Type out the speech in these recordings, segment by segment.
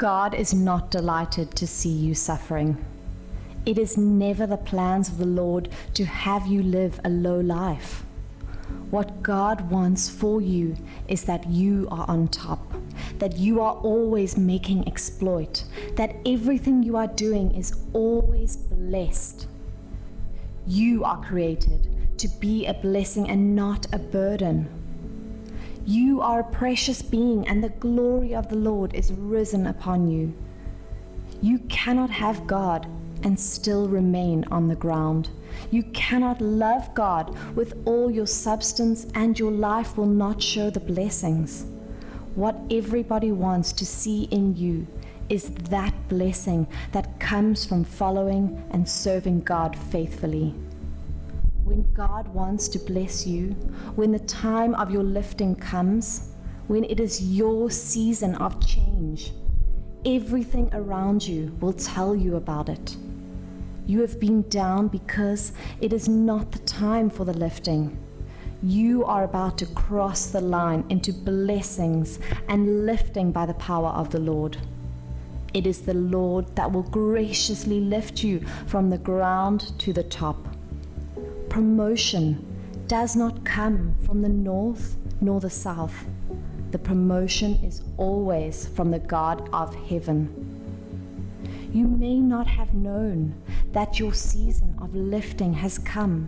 God is not delighted to see you suffering. It is never the plans of the Lord to have you live a low life. What God wants for you is that you are on top, that you are always making exploit, that everything you are doing is always blessed. You are created to be a blessing and not a burden. You are a precious being, and the glory of the Lord is risen upon you. You cannot have God and still remain on the ground. You cannot love God with all your substance, and your life will not show the blessings. What everybody wants to see in you is that blessing that comes from following and serving God faithfully. When God wants to bless you, when the time of your lifting comes, when it is your season of change, everything around you will tell you about it. You have been down because it is not the time for the lifting. You are about to cross the line into blessings and lifting by the power of the Lord. It is the Lord that will graciously lift you from the ground to the top. Promotion does not come from the north nor the south. The promotion is always from the God of heaven. You may not have known that your season of lifting has come,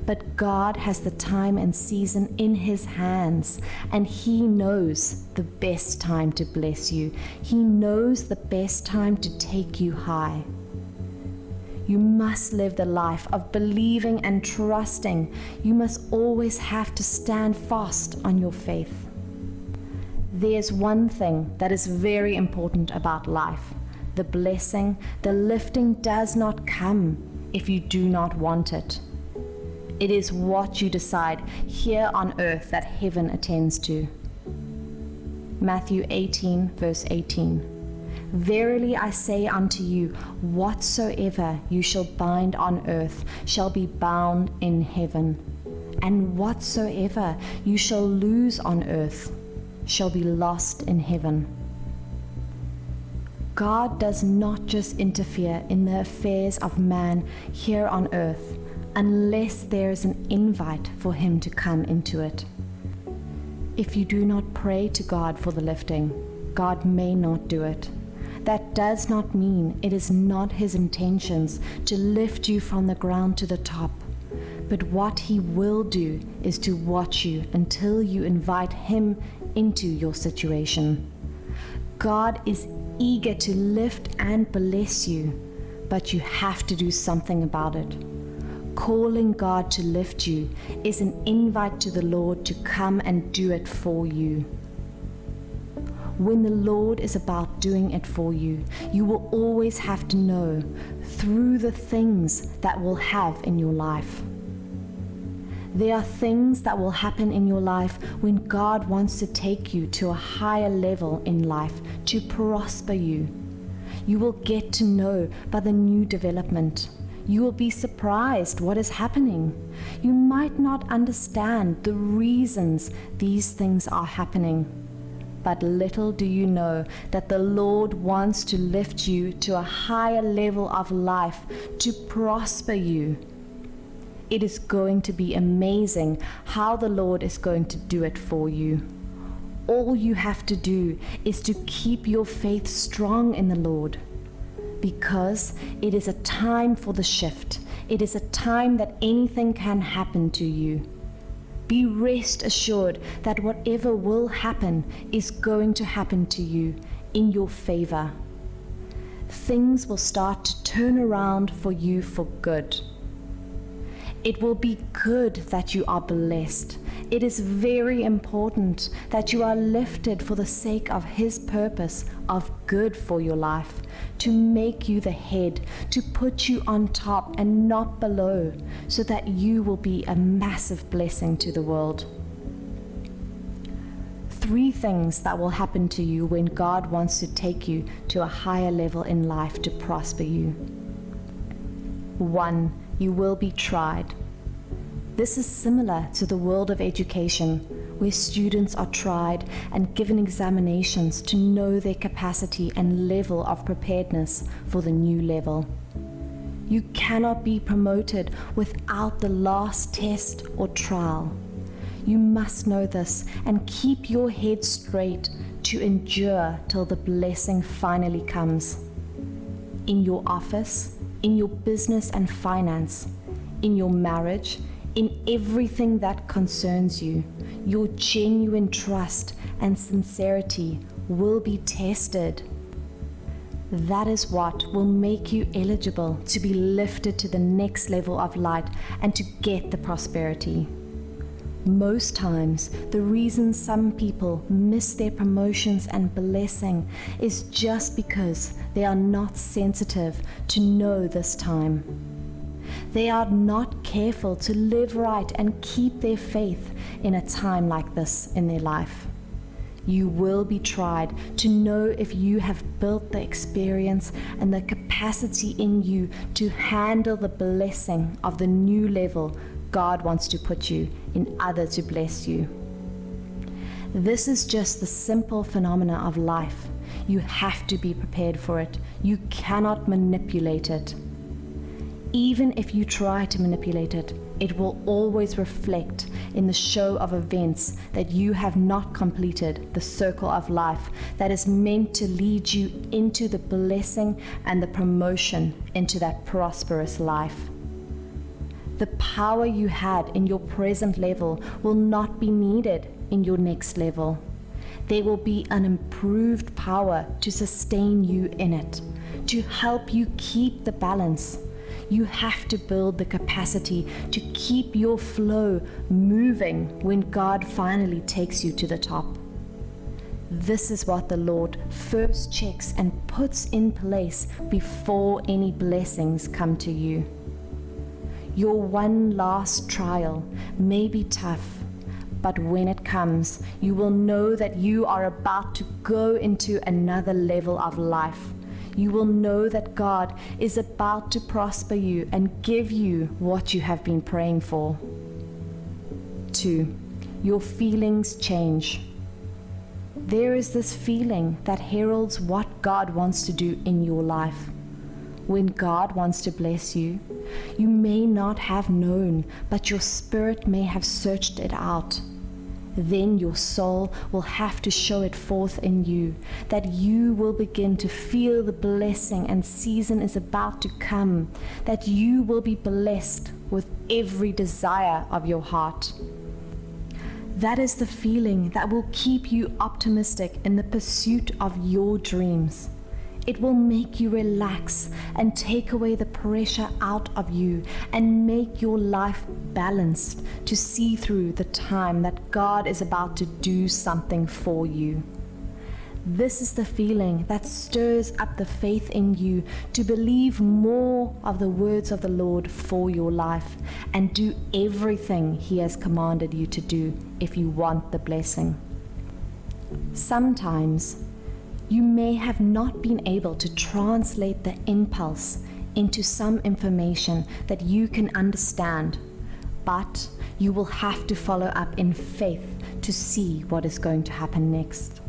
but God has the time and season in His hands, and He knows the best time to bless you. He knows the best time to take you high. You must live the life of believing and trusting. You must always have to stand fast on your faith. There's one thing that is very important about life. The blessing, the lifting does not come if you do not want it. It is what you decide here on earth that heaven attends to. Matthew 18, verse 18. Verily I say unto you, whatsoever you shall bind on earth shall be bound in heaven, and whatsoever you shall loose on earth shall be lost in heaven. God does not just interfere in the affairs of man here on earth unless there is an invite for Him to come into it. If you do not pray to God for the lifting, God may not do it. That does not mean it is not His intentions to lift you from the ground to the top. But what He will do is to watch you until you invite Him into your situation. God is eager to lift and bless you, but you have to do something about it. Calling God to lift you is an invite to the Lord to come and do it for you. When the Lord is about doing it for you, you will always have to know through the things that will have in your life. There are things that will happen in your life when God wants to take you to a higher level in life, to prosper you. You will get to know by the new development. You will be surprised what is happening. You might not understand the reasons these things are happening. But little do you know that the Lord wants to lift you to a higher level of life, to prosper you. It is going to be amazing how the Lord is going to do it for you. All you have to do is to keep your faith strong in the Lord, because it is a time for the shift. It is a time that anything can happen to you. Be rest assured that whatever will happen is going to happen to you in your favor. Things will start to turn around for you for good. It will be good that you are blessed. It is very important that you are lifted for the sake of His purpose of good for your life, to make you the head, to put you on top and not below, so that you will be a massive blessing to the world. 3 things that will happen to you when God wants to take you to a higher level in life to prosper you. 1. You will be tried. This is similar to the world of education, where students are tried and given examinations to know their capacity and level of preparedness for the new level. You cannot be promoted without the last test or trial. You must know this and keep your head straight to endure till the blessing finally comes. In your office, in your business and finance, in your marriage, in everything that concerns you, your genuine trust and sincerity will be tested. That is what will make you eligible to be lifted to the next level of light and to get the prosperity. Most times, the reason some people miss their promotions and blessing is just because they are not sensitive to know this time. They are not careful to live right and keep their faith in a time like this in their life. You will be tried to know if you have built the experience and the capacity in you to handle the blessing of the new level God wants to put you in order to bless you. This is just the simple phenomena of life. You have to be prepared for it. You cannot manipulate it. Even if you try to manipulate it, it will always reflect in the show of events that you have not completed the circle of life that is meant to lead you into the blessing and the promotion into that prosperous life. The power you had in your present level will not be needed in your next level. There will be an improved power to sustain you in it, to help you keep the balance. You have to build the capacity to keep your flow moving when God finally takes you to the top. This is what the Lord first checks and puts in place before any blessings come to you. Your one last trial may be tough, but when it comes, you will know that you are about to go into another level of life. You will know that God is about to prosper you and give you what you have been praying for. 2. Your feelings change. There is this feeling that heralds what God wants to do in your life. When God wants to bless you, you may not have known, but your spirit may have searched it out. Then your soul will have to show it forth in you, that you will begin to feel the blessing and season is about to come, that you will be blessed with every desire of your heart. That is the feeling that will keep you optimistic in the pursuit of your dreams. It will make you relax and take away the pressure out of you and make your life balanced to see through the time that God is about to do something for you. This is the feeling that stirs up the faith in you to believe more of the words of the Lord for your life and do everything He has commanded you to do if you want the blessing. Sometimes you may have not been able to translate the impulse into some information that you can understand, but you will have to follow up in faith to see what is going to happen next.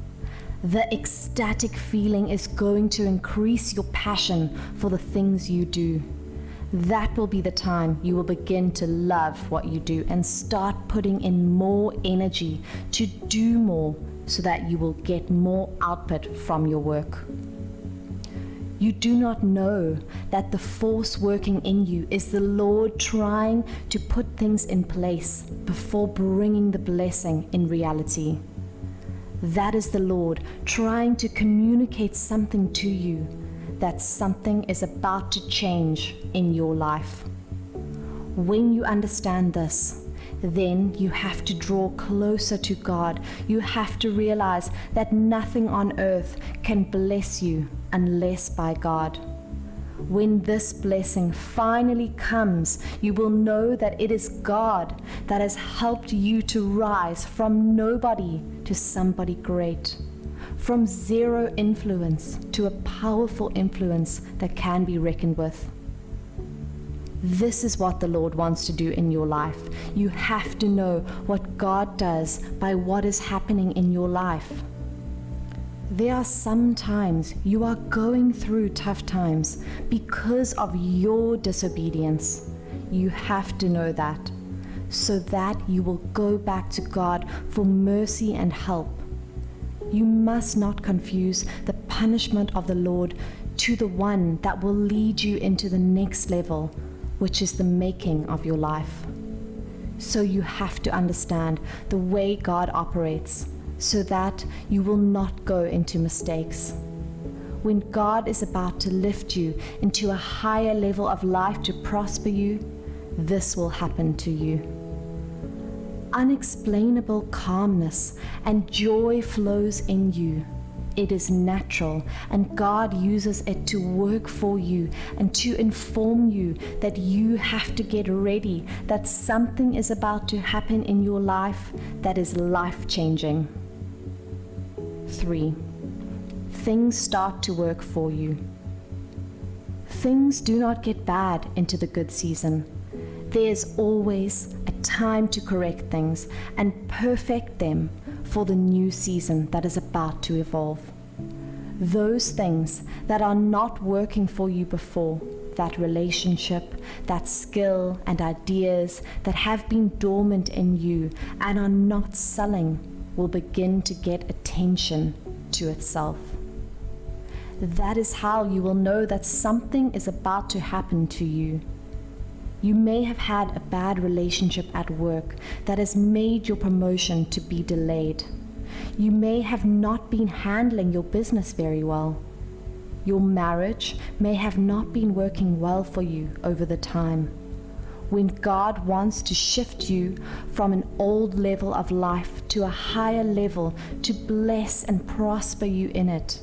The ecstatic feeling is going to increase your passion for the things you do. That will be the time you will begin to love what you do and start putting in more energy to do more, so that you will get more output from your work. You do not know that the force working in you is the Lord trying to put things in place before bringing the blessing in reality. That is the Lord trying to communicate something to you, that something is about to change in your life. When you understand this, then you have to draw closer to God. You have to realize that nothing on earth can bless you unless by God. When this blessing finally comes, you will know that it is God that has helped you to rise from nobody to somebody great, from zero influence to a powerful influence that can be reckoned with. This is what the Lord wants to do in your life. You have to know what God does by what is happening in your life. There are some times you are going through tough times because of your disobedience. You have to know that, so that you will go back to God for mercy and help. You must not confuse the punishment of the Lord to the one that will lead you into the next level, which is the making of your life. So you have to understand the way God operates, so that you will not go into mistakes. When God is about to lift you into a higher level of life to prosper you, this will happen to you. Unexplainable calmness and joy flows in you. It is natural, and God uses it to work for you and to inform you that you have to get ready, that something is about to happen in your life that is life-changing. 3. Things start to work for you. Things do not get bad into the good season. There's always a time to correct things and perfect them for the new season that is about to evolve. Those things that are not working for you before, that relationship, that skill and ideas that have been dormant in you and are not selling, will begin to get attention to itself. That is how you will know that something is about to happen to you. You may have had a bad relationship at work that has made your promotion to be delayed. You may have not been handling your business very well. Your marriage may have not been working well for you over the time. When God wants to shift you from an old level of life to a higher level to bless and prosper you in it,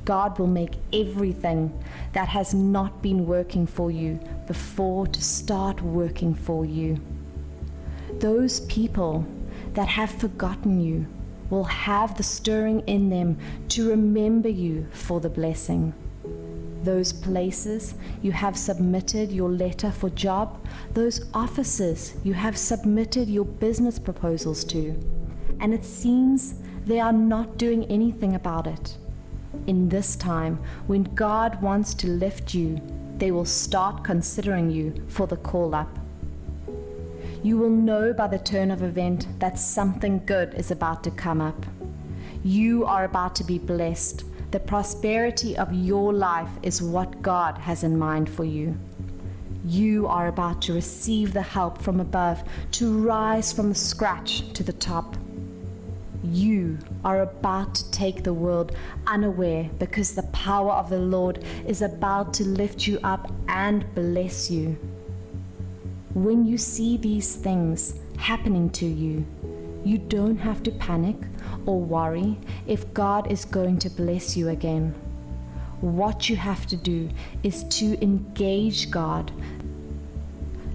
God will make everything that has not been working for you before to start working for you. Those people that have forgotten you will have the stirring in them to remember you for the blessing. Those places you have submitted your letter for job, those offices you have submitted your business proposals to, and it seems they are not doing anything about it. In this time, when God wants to lift you, they will start considering you for the call-up. You will know by the turn of event that something good is about to come up. You are about to be blessed. The prosperity of your life is what God has in mind for you. You are about to receive the help from above to rise from the scratch to the top. You are about to take the world unaware because the power of the Lord is about to lift you up and bless you. When you see these things happening to you, you don't have to panic or worry if God is going to bless you again. What you have to do is to engage God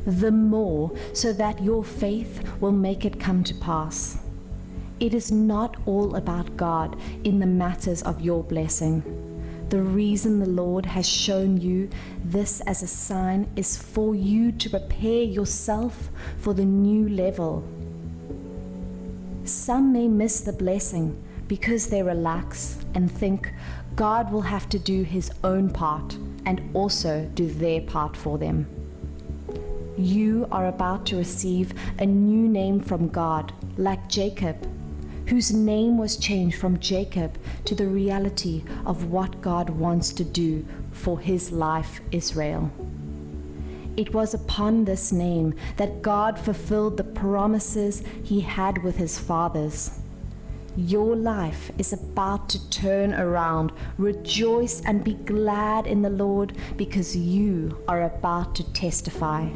the more so that your faith will make it come to pass. It is not all about God in the matters of your blessing. The reason the Lord has shown you this as a sign is for you to prepare yourself for the new level. Some may miss the blessing because they relax and think God will have to do his own part and also do their part for them. You are about to receive a new name from God, like Jacob, whose name was changed from Jacob to the reality of what God wants to do for his life, Israel. It was upon this name that God fulfilled the promises he had with his fathers. Your life is about to turn around. Rejoice and be glad in the Lord because you are about to testify.